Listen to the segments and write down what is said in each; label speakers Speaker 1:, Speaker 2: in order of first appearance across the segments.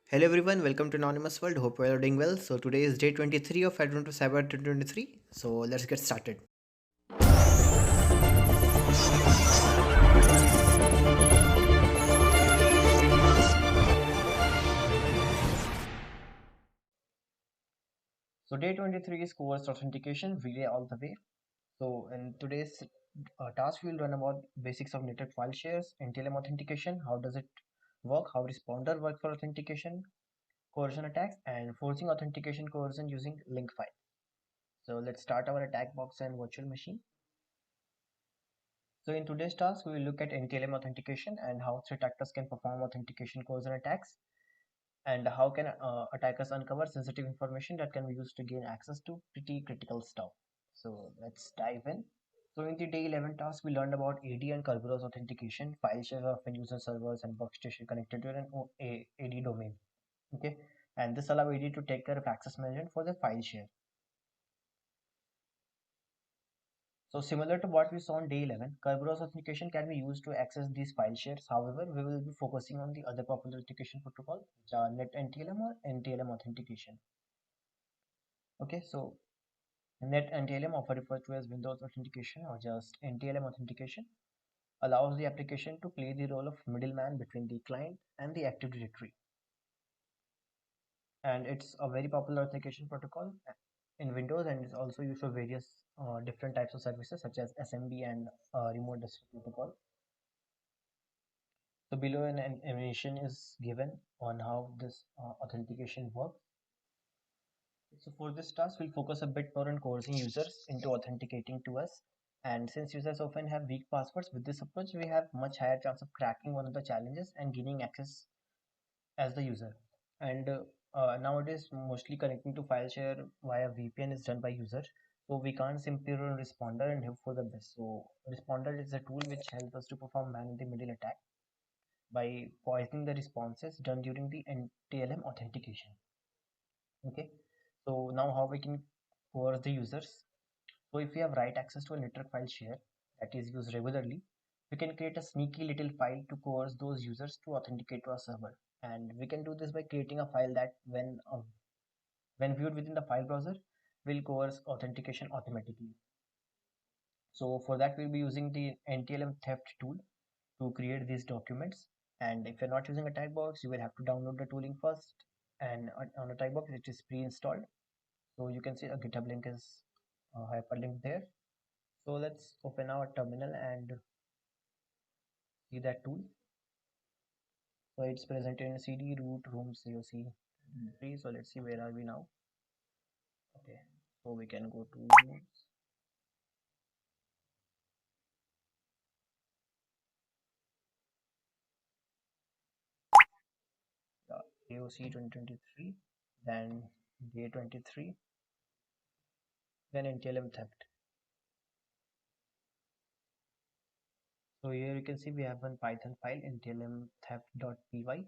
Speaker 1: Hello everyone, welcome to Anonymous World. Hope you all are doing well. So today is day 23 of Advent to Cyber 2023. So let's get started. So day 23 is coerced authentication, relay all the way. So in today's task, we'll learn about basics of network file shares, NTLM authentication, how does it work, how responder work for authentication, coercion attacks, and forcing authentication coercion using link file. So let's start our attack box and virtual machine. So in today's task, we will look at NTLM authentication and how threat actors can perform authentication coercion attacks, and how can attackers uncover sensitive information that can be used to gain access to pretty critical stuff. So let's dive in. So in the day 11 task, we learned about AD and Kerberos authentication. File shares are often used on servers and workstation connected to an AD domain. Okay, and this allows AD to take care of access management for the file share. So similar to what we saw on day 11, Kerberos authentication can be used to access these file shares. However, we will be focusing on the other popular authentication protocol, which are net NTLM or NTLM authentication. Okay, so net NTLM, often referred to as Windows authentication or just NTLM authentication, allows the application to play the role of middleman between the client and the Active Directory. And it's a very popular authentication protocol in Windows, and it's also used for various different types of services such as SMB and remote desktop protocol. So below an animation is given on how this authentication works. So for this task, we'll focus a bit more on coercing users into authenticating to us. And since users often have weak passwords, with this approach, we have much higher chance of cracking one of the challenges and gaining access as the user. And nowadays, mostly connecting to file share via VPN is done by users. So we can't simply run responder and hope for the best. So responder is a tool which helps us to perform man-in-the-middle attack by poisoning the responses done during the NTLM authentication. Okay, so now how we can coerce the users. So if we have write access to a network file share that is used regularly, we can create a sneaky little file to coerce those users to authenticate to our server. And we can do this by creating a file that when viewed within the file browser will coerce authentication automatically. So for that, we'll be using the NTLM theft tool to create these documents. And if you're not using a tag box, you will have to download the tooling first. And on a tag box, it is pre-installed. So you can see a GitHub link is hyperlinked there. So let's open our terminal and see that tool. So it's present in cd root room coc3. So let's see where are we now. Okay, so we can go to rooms. AOC 2023, then day 23, then NTLM theft. So here you can see we have one Python file NTLM theft.py.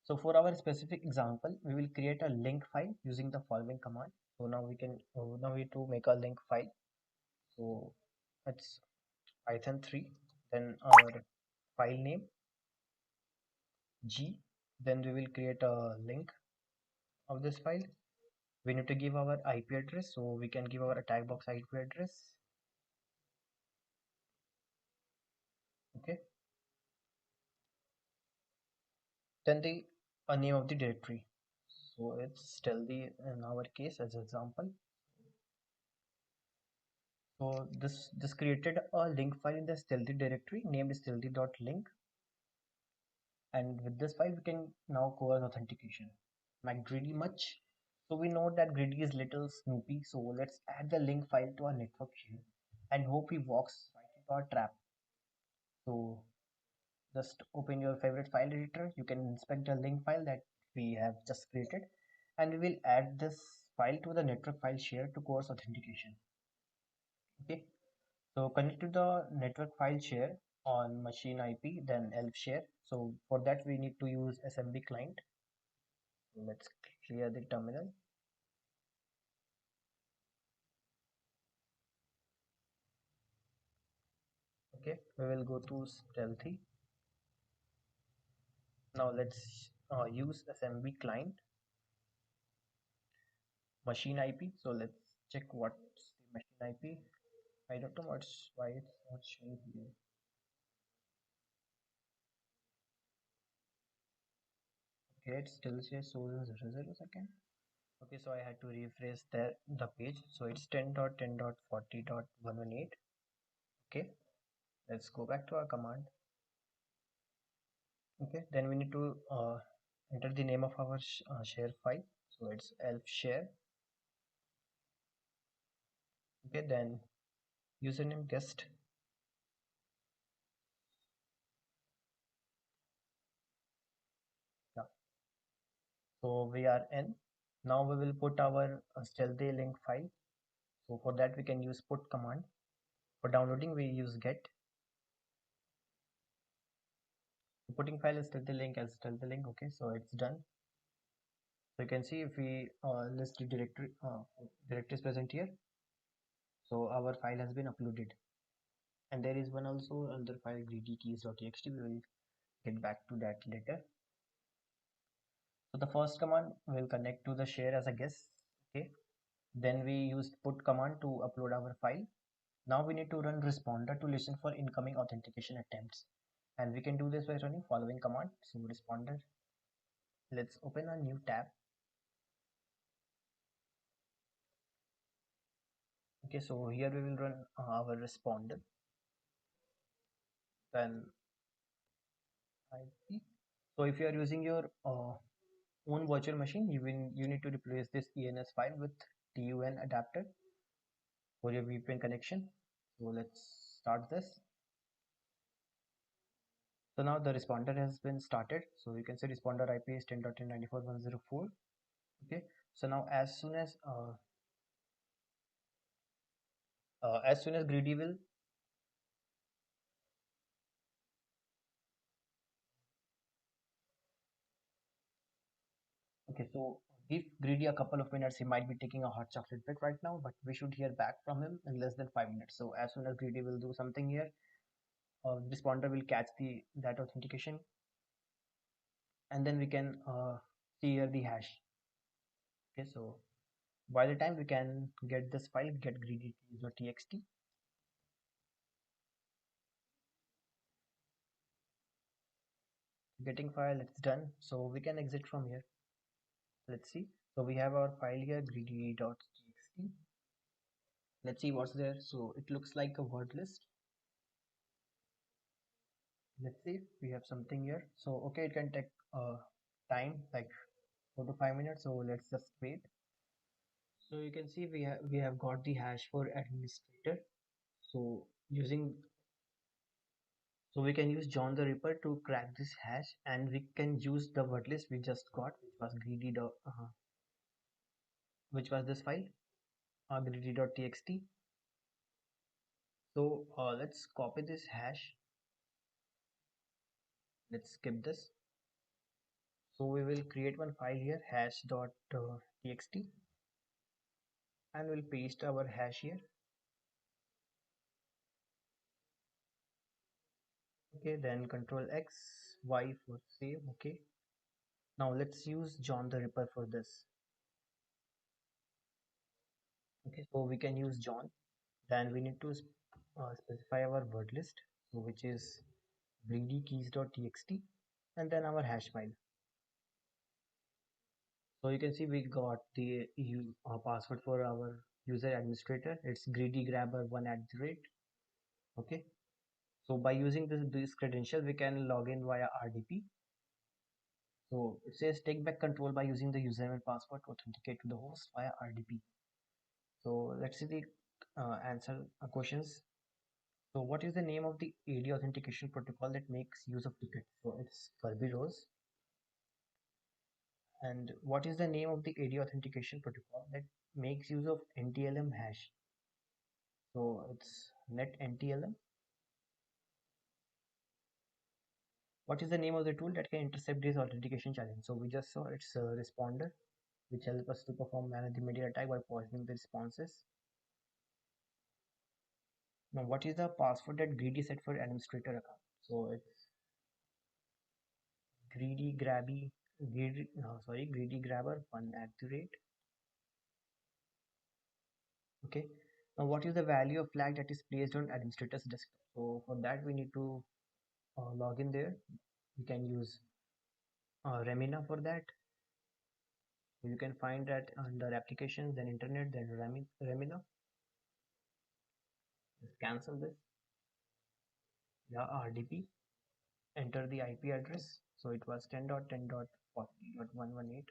Speaker 1: So for our specific example, we will create a link file using the following command. So now we can now we need to make a link file. So it's Python 3, then our file name G, then we will create a link of this file. We need to give our IP address, so we can give our attack box IP address. Okay, then the name of the directory. So it's stealthy in our case as example. So this created a link file in the stealthy directory named stealthy.link, and with this file we can now coerce authentication. Like greedy much? So we know that greedy is little snoopy, so let's add the link file to our network here and hope he walks right into our trap. So just open your favorite file editor. You can inspect the link file that we have just created, and we will add this file to the network file share to coerce authentication. Okay, so connect to the network file share on machine IP, then elf share. So for that we need to use SMB client. Let's clear the terminal. Okay, we will go to stealthy. Now let's use SMB client machine IP. So let's check what's the machine IP. I don't know why it's not showing here. Okay, it still says source 002nd. Okay, so I had to rephrase the page. So it's 10.10.40.118. Okay, let's go back to our command. Okay, then we need to enter the name of our share file. So it's elf share. Okay, then username guest. Yeah. So we are in. Now we will put our stealthy link file. So for that we can use put command. For downloading we use get. Putting file is stealthy link as stealthy link. Okay, so it's done. So you can see if we list the directories present here. So our file has been uploaded. And there is one also another file greedykeys.txt. We will get back to that later. So the first command will connect to the share as a guest. Okay. Then we use put command to upload our file. Now we need to run responder to listen for incoming authentication attempts. And we can do this by running following command. So responder. Let's open a new tab. Okay, so here we will run our responder. Then IP. So if you are using your own virtual machine, you need to replace this ENS file with TUN adapter for your VPN connection. So let's start this. So now the responder has been started. So you can see responder IP is 10.10.94.104. Okay. So now as soon as Greedy will okay, so give Greedy a couple of minutes. He might be taking a hot chocolate break right now, but we should hear back from him in less than 5 minutes. So as soon as Greedy will do something here, responder will catch that authentication, and then we can see here the hash. Okay, so by the time we can get this file, get greedy.txt. Getting file, it's done. So we can exit from here. Let's see. So we have our file here, greedy.txt. Let's see what's there. So it looks like a word list. Let's see if we have something here. So okay, it can take time like 4 to 5 minutes. So let's just wait. So you can see we have got the hash for administrator. So using so we can use John the Ripper to crack this hash, and we can use the word list we just got, which was which was this file, greedy.txt. So let's copy this hash. Let's skip this. So we will create one file here, hash.txt, and we'll paste our hash here. Okay, then Control X, Y for save. Okay. Now let's use John the Ripper for this. Okay, so we can use John. Then we need to specify our word list, so which is greedykeys.txt, and then our hash file. So you can see we got the password for our user administrator. It's greedygrabber1 at the rate. Okay. So by using this credential, we can log in via RDP. So it says take back control by using the username and password to authenticate to the host via RDP. So let's see the answer questions. So what is the name of the AD authentication protocol that makes use of tickets? So it's Kirby Rose. And what is the name of the AD authentication protocol that makes use of NTLM hash? So it's net NTLM. What is the name of the tool that can intercept this authentication challenge? So we just saw it's a responder, which helps us to perform man in the middle attack by poisoning the responses. Now, what is the password that Greedy set for administrator account? So it's greedy grabby greedy, no, sorry, greedy grabber 1 @ okay. Now what is the value of flag that is placed on administrator's desktop? So for that we need to log in there. We can use Remina for that. You can find that under applications, then internet, then Remina. Just cancel this. Yeah, RDP. Enter the IP address. So it was 10.10.40.118.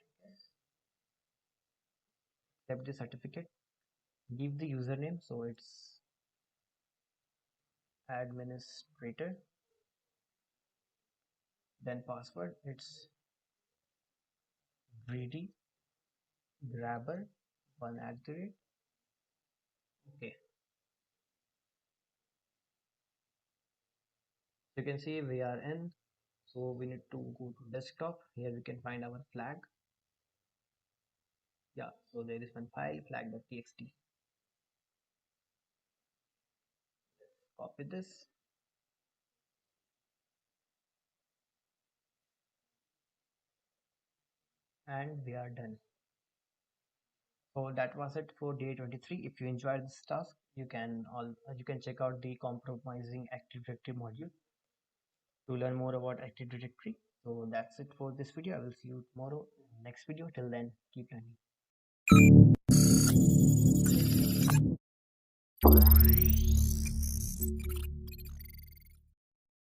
Speaker 1: Accept the certificate. Give the username. So it's administrator. Then password. It's greedy grabber 1 @ okay. You can see we are in. So we need to go to desktop. Here we can find our flag. Yeah, so there is one file flag.txt. Copy this and we are done. So that was it for day 23. If you enjoyed this task, you can check out the compromising Active Directory module to learn more about Active Directory. So that's it for this video. I will see you tomorrow in the next video. Till then, keep learning.